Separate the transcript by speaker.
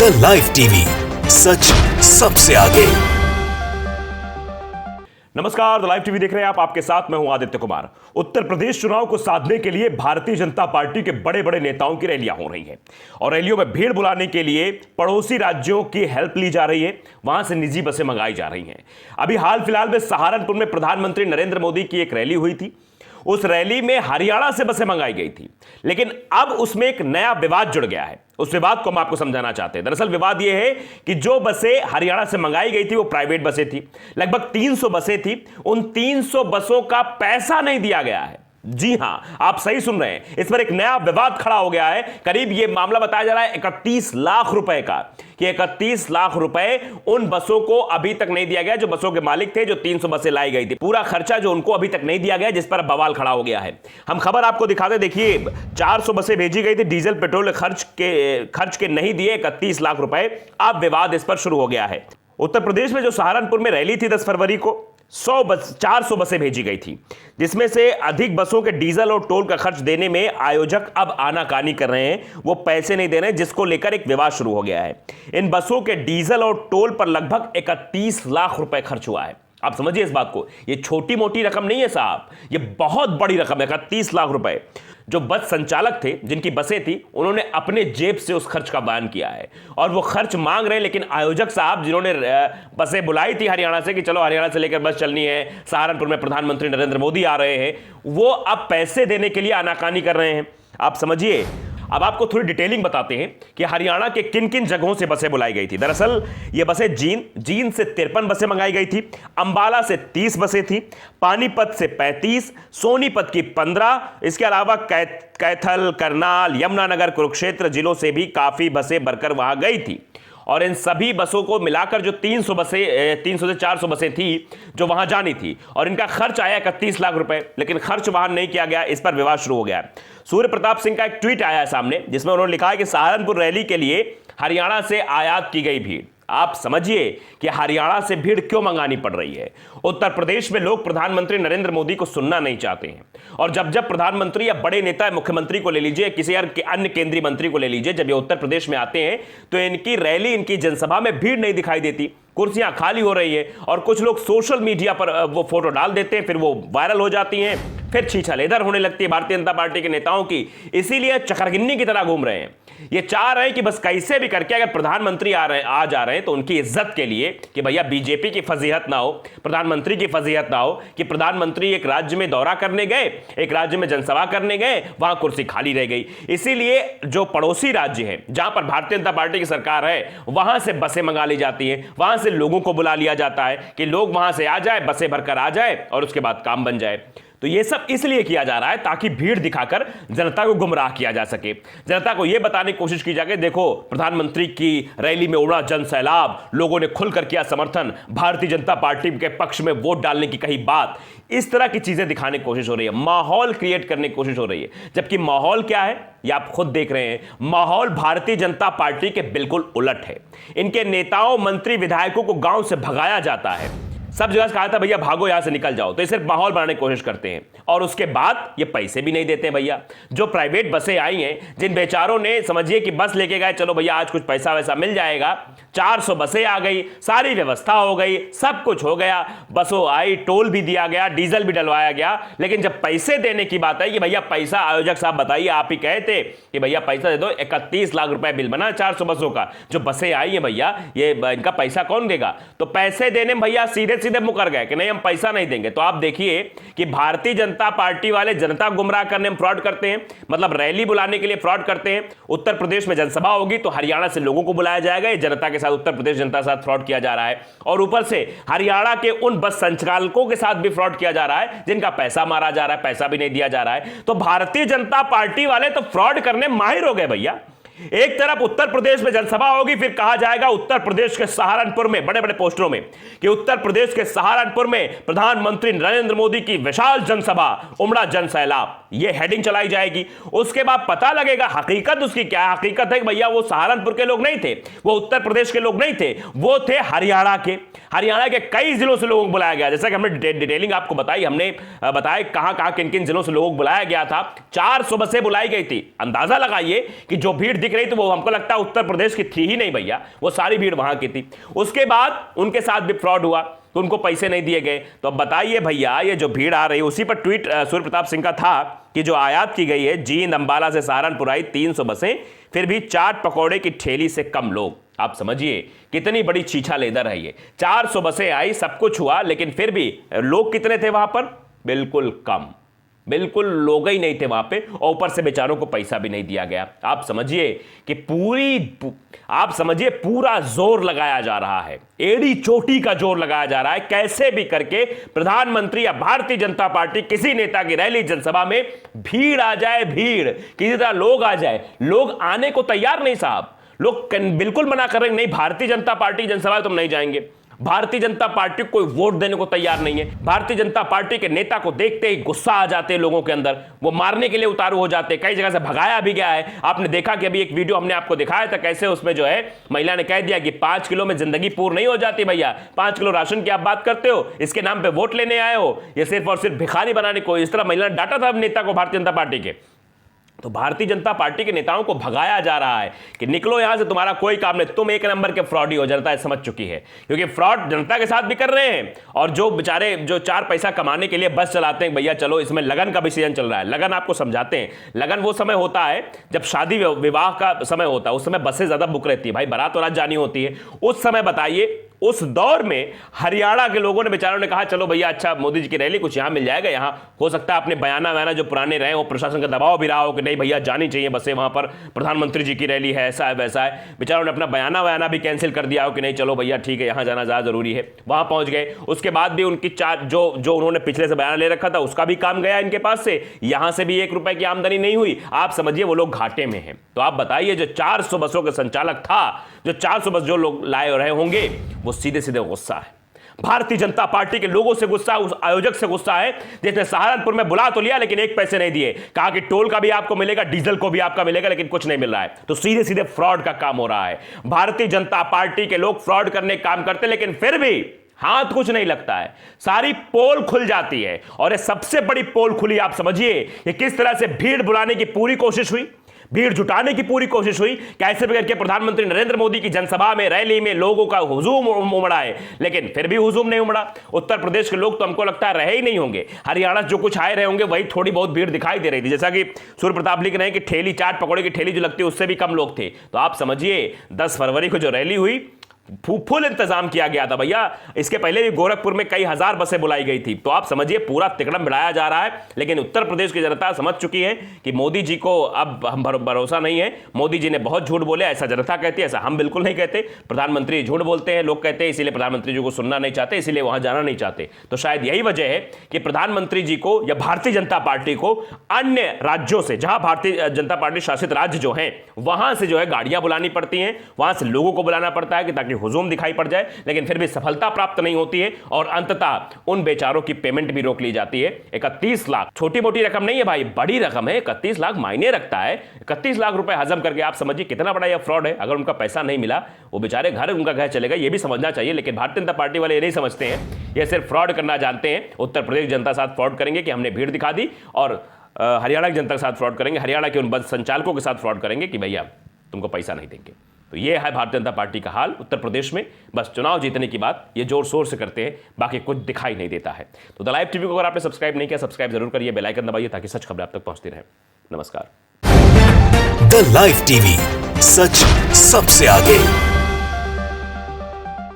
Speaker 1: The live TV, सच सबसे आगे।
Speaker 2: नमस्कार, द लाइव टीवी देख रहे हैं आप। आपके साथ मैं हूं आदित्य कुमार। उत्तर प्रदेश चुनाव को साधने के लिए भारतीय जनता पार्टी के बड़े बड़े नेताओं की रैलियां हो रही हैं और रैलियों में भीड़ बुलाने के लिए पड़ोसी राज्यों की हेल्प ली जा रही है। वहां से निजी बसें मंगाई जा रही हैं। अभी हाल फिलहाल में सहारनपुर में प्रधानमंत्री नरेंद्र मोदी की एक रैली हुई थी। उस रैली में हरियाणा से बसें मंगाई गई थी, लेकिन अब उसमें एक नया विवाद जुड़ गया है। उस विवाद को हम आपको समझाना चाहते हैं। दरअसल विवाद यह है कि जो बसें हरियाणा से मंगाई गई थी वो प्राइवेट बसें थी। लगभग 300 बसें थी। उन 300 बसों का पैसा नहीं दिया गया है। जी हां, आप सही सुन रहे हैं। इस पर एक नया विवाद खड़ा हो गया है। करीब यह मामला बताया जा रहा है 31 लाख रुपए का, कि 31 लाख रुपए उन बसों को अभी तक नहीं दिया गया जो बसों के मालिक थे, जो 300 बसें लाई गई थी। पूरा खर्चा जो उनको अभी तक नहीं दिया गया, जिस पर बवाल खड़ा हो गया है। हम खबर आपको दिखाते। देखिए, 400 बसें भेजी गई थी, डीजल पेट्रोल खर्च के नहीं दिए 31 लाख रुपए। अब विवाद इस पर शुरू हो गया है। उत्तर प्रदेश में जो सहारनपुर में रैली थी 10 फरवरी को, 400 बसें भेजी गई थी, जिसमें से अधिक बसों के डीजल और टोल का खर्च देने में आयोजक अब आनाकानी कर रहे हैं। वो पैसे नहीं दे रहे हैं, जिसको लेकर एक विवाद शुरू हो गया है। इन बसों के डीजल और टोल पर लगभग 31 लाख रुपए खर्च हुआ है। आप समझिए इस बात को। ये छोटी मोटी रकम नहीं है साहब, ये बहुत बड़ी रकम है। 31 लाख रुपए। जो बस संचालक थे, जिनकी बसें थी, उन्होंने अपने जेब से उस खर्च का बयान किया है और वो खर्च मांग रहे हैं। लेकिन आयोजक साहब, जिन्होंने बसें बुलाई थी हरियाणा से कि चलो हरियाणा से लेकर बस चलनी है, सहारनपुर में प्रधानमंत्री नरेंद्र मोदी आ रहे हैं, वो अब पैसे देने के लिए आनाकानी कर रहे हैं। आप समझिए। अब आपको थोड़ी डिटेलिंग बताते हैं कि हरियाणा के किन किन जगहों से बसें बुलाई गई थी। दरअसल ये बसें जींद से 53 बसें मंगाई गई थी, अंबाला से 30 बसें थी, पानीपत से 35, सोनीपत की 15, इसके अलावा कैथल, करनाल, यमुनानगर, कुरुक्षेत्र जिलों से भी काफी बसें भरकर वहां गई थी। और इन सभी बसों को मिलाकर जो 300 से 400 बसें थी जो वहां जानी थी, और इनका खर्च आया 31 लाख रुपए। लेकिन खर्च वहां नहीं किया गया, इस पर विवाद शुरू हो गया। सूर्य प्रताप सिंह का एक ट्वीट आया है सामने, जिसमें उन्होंने लिखा है कि सहारनपुर रैली के लिए हरियाणा से आयात की गई भीड़। आप समझिए कि हरियाणा से भीड़ क्यों मंगानी पड़ रही है। उत्तर प्रदेश में लोग प्रधानमंत्री नरेंद्र मोदी को सुनना नहीं चाहते हैं, और जब प्रधानमंत्री या बड़े नेता, मुख्यमंत्री को ले लीजिए, किसी अन्य केंद्रीय मंत्री को ले लीजिए, जब ये उत्तर प्रदेश में आते हैं तो इनकी रैली, इनकी जनसभा में भीड़ नहीं दिखाई देती। कुर्सियां खाली हो रही है और कुछ लोग सोशल मीडिया पर वो फोटो डाल देते हैं, फिर वो वायरल हो जाती हैं, फिर छीछल इधर होने लगती है भारतीय जनता पार्टी के नेताओं की। इसीलिए चकरगिन्नी की तरह घूम रहे हैं। ये चाह रहे हैं कि बस कैसे भी करके अगर प्रधानमंत्री आ जा रहे हैं तो उनकी इज्जत के लिए, कि भैया बीजेपी की फजीहत ना हो, प्रधानमंत्री की फजीहत ना हो कि प्रधानमंत्री एक राज्य में दौरा करने गए, एक राज्य में जनसभा करने गए, वहां कुर्सी खाली रह गई। इसीलिए जो पड़ोसी राज्य है, जहां पर भारतीय जनता पार्टी की सरकार है, वहां से बसें मंगा ली जाती हैं, वहां से लोगों को बुला लिया जाता है कि लोग वहां से आ जाए, बसें भरकर आ जाए और उसके बाद काम बन जाए। तो ये सब इसलिए किया जा रहा है ताकि भीड़ दिखाकर जनता को गुमराह किया जा सके। जनता को यह बताने की कोशिश की जाए कि देखो, प्रधानमंत्री की रैली में उड़ा जन सैलाब, लोगों ने खुलकर किया समर्थन, भारतीय जनता पार्टी के पक्ष में वोट डालने की कही बात। इस तरह की चीजें दिखाने की कोशिश हो रही है, माहौल क्रिएट करने की कोशिश हो रही है। जबकि माहौल क्या है ये आप खुद देख रहे हैं। माहौल भारतीय जनता पार्टी के बिल्कुल उलट है। इनके नेताओं, मंत्री, विधायकों को गांव से भगाया जाता है। सब जगह कहा था भैया भागो यहां से, निकल जाओ। तो ये सिर्फ माहौल बनाने की कोशिश करते हैं और उसके बाद ये पैसे भी नहीं देते हैं भैया। जो प्राइवेट बसें आई हैं, जिन बेचारों ने, समझिए कि बस लेके गए, चलो भैया आज कुछ पैसा वैसा मिल जाएगा, 400 बसें आ गई, सारी व्यवस्था हो गई, सब कुछ हो गया, बसों आई, टोल भी दिया गया, डीजल भी डलवाया गया। लेकिन जब पैसे देने की बात है कि भैया पैसा, आयोजक साहब बताइए, आप ही कहे थे कि भैया पैसा दे दो, 31 लाख रुपए बिल बना 400 बसों का, जो बसें आई है भैया, ये इनका पैसा कौन देगा? तो पैसे देने में भैया सीधे मुकर गए कि नहीं, हम पैसा नहीं देंगे। तो आप देखिए कि भारतीय जनता पार्टी वाले जनता गुमराह करने में फ्रॉड करते हैं, मतलब रैली बुलाने के लिए फ्रॉड करते हैं। उत्तर प्रदेश में जनसभा होगी तो हरियाणा से लोगों को बुलाया जाएगा। ये जनता के साथ, उत्तर प्रदेश जनता के साथ फ्रॉड किया जा रहा है, और ऊपर से हरियाणा के उन बस संचालकों के साथ भी फ्रॉड किया जा रहा है जिनका पैसा मारा जा रहा है, पैसा भी नहीं दिया जा रहा है। तो भारतीय जनता पार्टी वाले तो फ्रॉड करने माहिर हो गए भैया। एक तरफ उत्तर प्रदेश में जनसभा होगी, फिर कहा जाएगा उत्तर प्रदेश के सहारनपुर में, बड़े बड़े पोस्टरों में, कि उत्तर प्रदेश के सहारनपुर में प्रधानमंत्री नरेंद्र मोदी की विशाल जनसभा, उमड़ा जन सैलाब। ये हेडिंग चलाई जाएगी। उसके बाद पता लगेगा हकीकत उसकी क्या है। हकीकत है कि भैया वो सहारनपुर के लोग नहीं थे, वो उत्तर प्रदेश के लोग नहीं थे, वो थे हरियाणा के। हरियाणा के कई जिलों से लोगों को बुलाया गया, जैसा कि हमने डिटेलिंग आपको बताई, हमने बताया कहां कहां किन किन जिलों से लोगों को बुलाया गया था। 400 बसें बुलाई गई थी। अंदाजा लगाइए कि जो भीड़ दिख रही थी वो हमको लगता है उत्तर प्रदेश की थी ही नहीं भैया, वो सारी भीड़ वहां की थी। उसके बाद उनके साथ भी फ्रॉड हुआ तो उनको पैसे नहीं दिए गए। तो अब बताइए भैया, ये जो भीड़ आ रही है, उसी पर ट्वीट सूर्य प्रताप सिंह का था कि जो आयात की गई है जींद अंबाला से सहारनपुर आई 300 बसें, फिर भी चाट पकौड़े की ठेली से कम लोग। आप समझिए कितनी बड़ी छीछा लेदर है ये। 400 बसें आई, सब कुछ हुआ, लेकिन फिर भी लोग कितने थे वहां पर? बिल्कुल कम, बिल्कुल लोग ही नहीं थे वहां पे, और ऊपर से बेचारों को पैसा भी नहीं दिया गया। आप समझिए कि पूरा जोर लगाया जा रहा है, एड़ी चोटी का जोर लगाया जा रहा है, कैसे भी करके प्रधानमंत्री या भारतीय जनता पार्टी किसी नेता की रैली जनसभा में भीड़ आ जाए, भीड़ किसी तरह लोग आ जाए। लोग आने को तैयार नहीं साहब, लोग बिल्कुल मना कर रहे हैं, नहीं भारतीय जनता पार्टी जनसभा तुम नहीं जाएंगे। भारतीय जनता पार्टी को कोई वोट देने को तैयार नहीं है। भारतीय जनता पार्टी के नेता को देखते ही गुस्सा आ जाते हैं लोगों के अंदर, वो मारने के लिए उतारू हो जाते हैं। कई जगह से भगाया भी गया है। आपने देखा कि अभी एक वीडियो हमने आपको दिखाया था, कैसे उसमें जो है महिला ने कह दिया कि 5 किलो में जिंदगी पूर्ण नहीं हो जाती भैया, 5 किलो राशन की आप बात करते हो, इसके नाम पे वोट लेने आए हो, ये सिर्फ और सिर्फ भिखारी बनाने को। इस तरह महिला ने डांटा था नेता को, भारतीय जनता पार्टी के। तो भारतीय जनता पार्टी के नेताओं को भगाया जा रहा है कि निकलो यहां से, तुम्हारा कोई काम नहीं, तुम एक नंबर के फ्रॉडी हो। जनता समझ चुकी है, क्योंकि फ्रॉड जनता के साथ भी कर रहे हैं, और जो बेचारे जो 4 पैसा कमाने के लिए बस चलाते हैं, भैया चलो इसमें लगन का भी सीजन चल रहा है। लगन आपको समझाते हैं, लगन वो समय होता है जब शादी विवाह का समय होता है, उस समय बसें ज्यादा बुक रहती है भाई, बारात और रात जानी होती है। उस समय बताइए, उस दौर में हरियाणा के लोगों ने, बेचारों ने कहा चलो भैया अच्छा मोदी जी की रैली कुछ यहां मिल जाएगा, यहां हो सकता है अपने बयाना जो पुराने रहे वो प्रशासन का दबाव भी रहा हो कि नहीं भैया जानी चाहिए बसें, वहां पर प्रधानमंत्री जी की रैली है, ऐसा है वैसा है। बेचारों ने अपना बयाना भी कैंसिल कर दिया हो कि नहीं चलो भैया ठीक है, यहां जाना ज़्यादा जरूरी है। वहां पहुंच गए। उसके बाद भी उनकी जो उन्होंने पिछले से बयाना ले रखा था उसका भी काम गया इनके पास से, यहां से भी 1 रुपए की आमदनी नहीं हुई। आप समझिए वो लोग घाटे में हैं। तो आप बताइए, जो 400 बसों के संचालक था, जो 400 बस जो लोग लाए रहे होंगे, वो सीधे सीधे गुस्सा है। भारतीय जनता पार्टी के लोगों से गुस्सा, उस आयोजक से गुस्सा है जिसने सहारनपुर में बुला तो लिया लेकिन 1 पैसे नहीं दिए। कहा कि टोल का भी आपको मिलेगा, डीजल को भी आपका मिलेगा, लेकिन कुछ नहीं मिल रहा है। तो सीधे सीधे फ्रॉड का काम हो रहा है। भारतीय जनता पार्टी के लोग फ्रॉड करने का काम करते, लेकिन फिर भी हाथ कुछ नहीं लगता है, सारी पोल खुल जाती है। और ये सबसे बड़ी पोल खुली, आप समझिए कि किस तरह से भीड़ बुलाने की पूरी कोशिश हुई, भीड़ जुटाने की पूरी कोशिश हुई, कैसे भी करके प्रधानमंत्री नरेंद्र मोदी की जनसभा में, रैली में लोगों का हुजूम उमड़ा है, लेकिन फिर भी हुजूम नहीं उमड़ा। उत्तर प्रदेश के लोग तो हमको लगता है रहे ही नहीं होंगे। हरियाणा जो कुछ आए रहे होंगे, वही थोड़ी बहुत भीड़ दिखाई दे रही थी। जैसा कि सूर्य प्रताप लिख रहे हैं कि ठेली, चाट पकौड़े की ठेली जो लगती है उससे भी कम लोग थे। तो आप समझिए 10 फरवरी को जो रैली हुई, फुल इंतजाम किया गया था भैया। इसके पहले भी गोरखपुर में कई हजार बसें बुलाई गई थी। तो आप समझिए पूरा तिकड़म बिड़ाया जा रहा है। लेकिन उत्तर प्रदेश की जनता समझ चुकी है कि मोदी जी को अब हम भरोसा नहीं है। मोदी जी ने बहुत झूठ बोले, ऐसा जनता कहती है, ऐसा हम बिल्कुल नहीं कहते। प्रधानमंत्री झूठ बोलते हैं, लोग कहते हैं, इसीलिए प्रधानमंत्री जी को सुनना नहीं चाहते, इसीलिए वहां जाना नहीं चाहते। तो शायद यही वजह है कि प्रधानमंत्री जी को या भारतीय जनता पार्टी को अन्य राज्यों से, जहां भारतीय जनता पार्टी शासित राज्य जो है, वहां से जो है गाड़ियां बुलानी पड़ती हैं, वहां से लोगों को बुलाना पड़ता है कि ताकि हुजूम दिखाई पड़ जाए। लेकिन फिर भी सफलता प्राप्त नहीं होती है और अंततः उन बेचारों की पेमेंट भी रोक ली जाती है। 31 लाख छोटी मोटी रकम नहीं है भाई, बड़ी रकम है। 31 लाख मायने रखता है। 31 लाख रुपए हजम करके आप समझिए कितना बड़ा यह फ्रॉड है। अगर उनका पैसा नहीं मिला, वो बेचारे उनका घर चलेगा, यह भी समझना चाहिए। लेकिन भारतीय जनता पार्टी वाले ये नहीं समझते हैं, ये सिर्फ फ्रॉड करना जानते हैं। उत्तर प्रदेश जनता साथ फ्रॉड करेंगे कि हमने भीड़ दिखा दी, और हरियाणा की जनता के साथ फ्रॉड करेंगे, हरियाणा के उन बस संचालकों के साथ फ्रॉड करेंगे कि भैया तुमको पैसा नहीं देंगे। तो ये है भारतीय जनता पार्टी का हाल उत्तर प्रदेश में। बस चुनाव जीतने की बात ये जोर शोर से करते हैं, बाकी कुछ दिखाई नहीं देता है। तो द लाइव टीवी को अगर आपने सब्सक्राइब नहीं किया, सब्सक्राइब जरूर करिए, बेल आइकन दबाइए ताकि सच खबरें आप तक पहुंचती रहें। नमस्कार।
Speaker 1: द लाइव टीवी, सच सबसे आगे।